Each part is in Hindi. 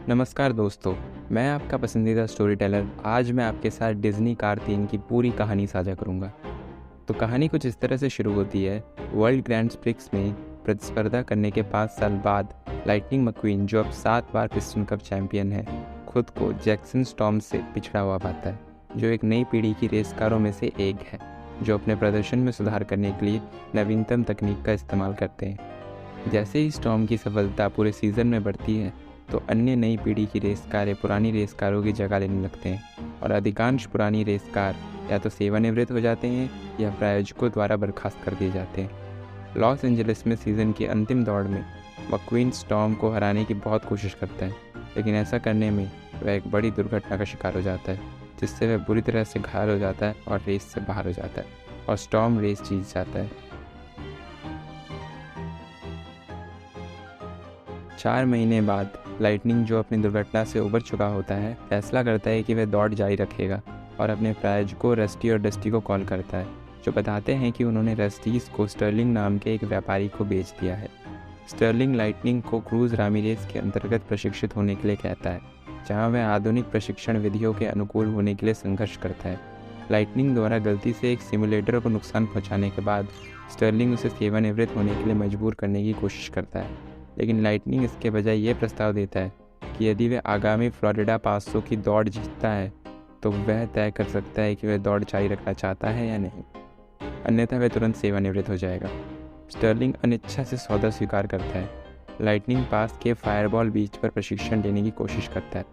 नमस्कार दोस्तों, मैं आपका पसंदीदा स्टोरी टेलर आज मैं आपके साथ डिज्नी कार 3 की पूरी कहानी साझा करूंगा। तो कहानी कुछ इस तरह से शुरू होती है। वर्ल्ड ग्रैंड प्रिक्स में प्रतिस्पर्धा करने के 5 साल बाद लाइटनिंग मक्वीन, जो अब 7 बार पिस्टन कप चैंपियन है, खुद को जैक्सन स्टॉर्म से पिछड़ा हुआ पाता है, जो एक नई पीढ़ी की रेस कारों में से एक है, जो अपने प्रदर्शन में सुधार करने के लिए नवीनतम तकनीक का इस्तेमाल करते हैं। जैसे ही स्टॉर्म की सफलता पूरे सीज़न में बढ़ती है, तो अन्य नई पीढ़ी की रेस कारें पुरानी रेस कारों की जगह लेने लगते हैं और अधिकांश पुरानी रेस कार या तो सेवानिवृत्त हो जाते हैं या प्रायोजकों द्वारा बर्खास्त कर दिए जाते हैं। लॉस एंजलिस में सीज़न की अंतिम दौड़ में मक्वीन स्टॉर्म को हराने की बहुत कोशिश करता है, लेकिन ऐसा करने में वह एक बड़ी दुर्घटना का शिकार हो जाता है, जिससे वह बुरी तरह से घायल हो जाता है और रेस से बाहर हो जाता है और स्टॉर्म रेस जीत जाता है। 4 महीने बाद लाइटनिंग, जो अपनी दुर्घटना से उबर चुका होता है, फैसला करता है कि वह दौड़ जारी रखेगा और अपने प्रायोजकों रस्टी और डस्टी को कॉल करता है, जो बताते हैं कि उन्होंने रस्टीज को स्टर्लिंग नाम के एक व्यापारी को बेच दिया है। स्टर्लिंग लाइटनिंग को क्रूज रामिरेज के अंतर्गत प्रशिक्षित होने के लिए कहता है, जहां वह आधुनिक प्रशिक्षण विधियों के अनुकूल होने के लिए संघर्ष करता है। लाइटनिंग द्वारा गलती से एक सिमुलेटर को नुकसान पहुँचाने के बाद स्टर्लिंग उसे सेवानिवृत्त होने के लिए मजबूर करने की कोशिश करता है, लेकिन लाइटनिंग इसके बजाय ये प्रस्ताव देता है कि यदि वह आगामी फ्लोरिडा 500 की दौड़ जीतता है तो वह तय कर सकता है कि वह दौड़ जारी रखना चाहता है या नहीं, अन्यथा वह तुरंत सेवानिवृत्त हो जाएगा। स्टर्लिंग अनिच्छा से सौदा स्वीकार करता है। लाइटनिंग पास के फायरबॉल बीच पर प्रशिक्षण लेने की कोशिश करता है,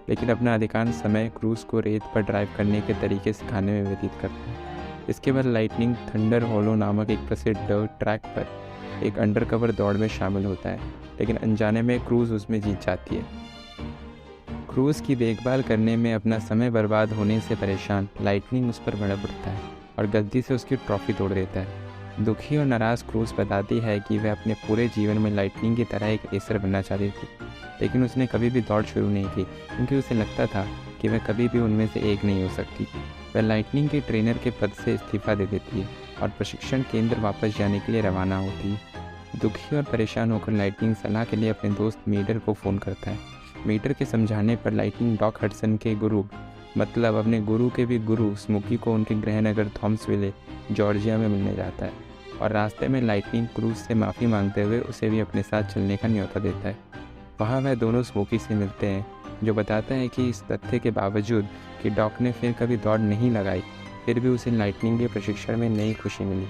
लेकिन अपना अधिकांश समय क्रूज को रेत पर ड्राइव करने के तरीके सिखाने में व्यतीत करता है। इसके बाद लाइटनिंग थंडर होलो नामक एक प्रसिद्ध डर्ट ट्रैक पर एक अंडरकवर दौड़ में शामिल होता है, लेकिन अनजाने में क्रूज उसमें जीत जाती है। क्रूज की देखभाल करने में अपना समय बर्बाद होने से परेशान लाइटनिंग उस पर भड़क उठता है और गलती से उसकी ट्रॉफी तोड़ देता है। दुखी और नाराज़ क्रूज बताती है कि वह अपने पूरे जीवन में लाइटनिंग की तरह एक रेसर बनना चाहती थी, लेकिन उसने कभी भी दौड़ शुरू नहीं की क्योंकि उसे लगता था कि वह कभी भी उनमें से एक नहीं हो सकती। वह लाइटनिंग के ट्रेनर के पद से इस्तीफा दे देती है और प्रशिक्षण केंद्र वापस जाने के लिए रवाना होती है। दुखी और परेशान होकर लाइटनिंग सलाह के लिए अपने दोस्त मीटर को फ़ोन करता है। मीटर के समझाने पर लाइटनिंग डॉक हडसन के गुरु, मतलब अपने गुरु के भी गुरु स्मोकी को उनके गृहनगर थॉमसविले, जॉर्जिया में मिलने जाता है और रास्ते में लाइटनिंग क्रूज से माफ़ी मांगते हुए उसे भी अपने साथ चलने का न्योता देता है। वहाँ वह दोनों स्मोकी से मिलते हैं, जो बताता है कि इस तथ्य के बावजूद कि डॉक ने फिर कभी दौड़ नहीं लगाई, फिर भी उसे लाइटनिंग के प्रशिक्षण में नई खुशी मिली।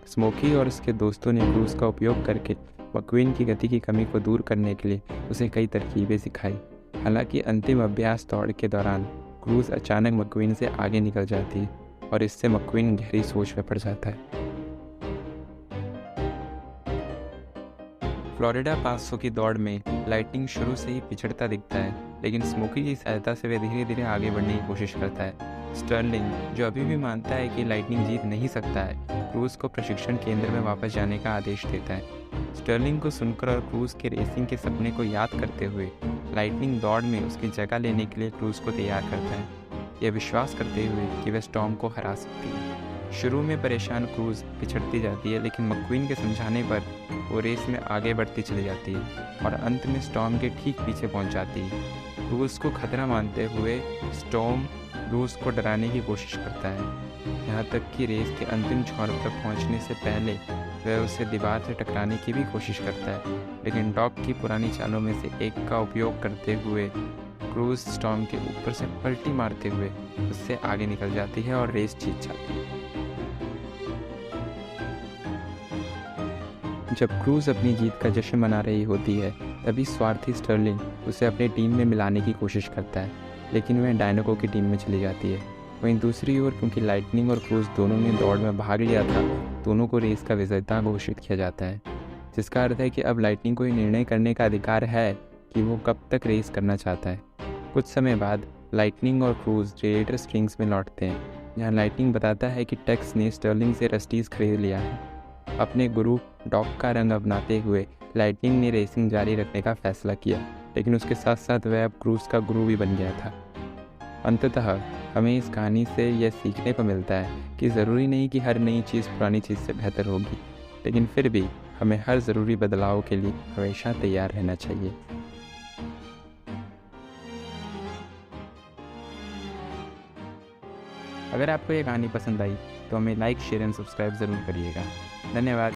स्मोकी और उसके दोस्तों ने क्रूज का उपयोग करके मक्वीन की गति की कमी को दूर करने के लिए उसे कई तरकीबें सिखाई। हालांकि अंतिम अभ्यास दौड़ के दौरान क्रूज अचानक मक्वीन से आगे निकल जाती है और इससे मक्वीन गहरी सोच में पड़ जाता है। फ्लोरिडा 500 की दौड़ में लाइटनिंग शुरू से ही पिछड़ता दिखता है, लेकिन स्मोकी की सहायता से वह धीरे धीरे आगे बढ़ने की कोशिश करता है। स्टर्लिंग, जो अभी भी मानता है कि लाइटनिंग जीत नहीं सकता है, क्रूज को प्रशिक्षण केंद्र में वापस जाने का आदेश देता है। स्टर्लिंग को सुनकर और क्रूज के रेसिंग के सपने को याद करते हुए लाइटनिंग दौड़ में उसकी जगह लेने के लिए क्रूज को तैयार करता है, यह विश्वास करते हुए कि वह स्टॉर्म को हरा सकती है। शुरू में परेशान क्रूज पिछड़ती जाती है, लेकिन मक्वीन के समझाने पर वो रेस में आगे बढ़ती चली जाती है और अंत में स्टॉर्म के ठीक पीछे पहुंच जाती है। क्रूज को खतरा मानते हुए स्टॉर्म क्रूज को डराने की कोशिश करता है, यहाँ तक कि रेस के अंतिम छोर पर पहुंचने से पहले वह उसे दीवार से टकराने की भी कोशिश करता है, लेकिन डॉक की पुरानी चालों में से एक का उपयोग करते हुए क्रूज स्टॉर्म के ऊपर से पलटी मारते हुए उससे आगे निकल जाती है और रेस जीत जाती है। जब क्रूज अपनी जीत का जश्न मना रही होती है, तभी स्वार्थी स्टर्लिंग उसे अपनी टीम में मिलाने की कोशिश करता है, लेकिन वह डायनाको की टीम में चली जाती है। वहीं दूसरी ओर, क्योंकि लाइटनिंग और क्रूज दोनों ने दौड़ में भाग लिया था, दोनों को रेस का विजेता घोषित किया जाता है, जिसका अर्थ है कि अब लाइटनिंग को ये निर्णय करने का अधिकार है कि वो कब तक रेस करना चाहता है। कुछ समय बाद लाइटनिंग और क्रूज रेडिएटर स्प्रिंग्स में लौटते हैं, जहाँ लाइटनिंग बताता है कि टेक्स ने स्टर्लिंग से रस्टीज खरीद लिया है। अपने गुरु डॉक का रंग अपनाते हुए लाइटनिंग ने रेसिंग जारी रखने का फैसला किया, लेकिन उसके साथ साथ वह अब क्रूज का गुरु भी बन गया था। अंततः हमें इस कहानी से यह सीखने को मिलता है कि ज़रूरी नहीं कि हर नई चीज़ पुरानी चीज़ से बेहतर होगी, लेकिन फिर भी हमें हर ज़रूरी बदलाव के लिए हमेशा तैयार रहना चाहिए। अगर आपको ये कहानी पसंद आई तो हमें लाइक, शेयर एंड सब्सक्राइब ज़रूर करिएगा। धन्यवाद।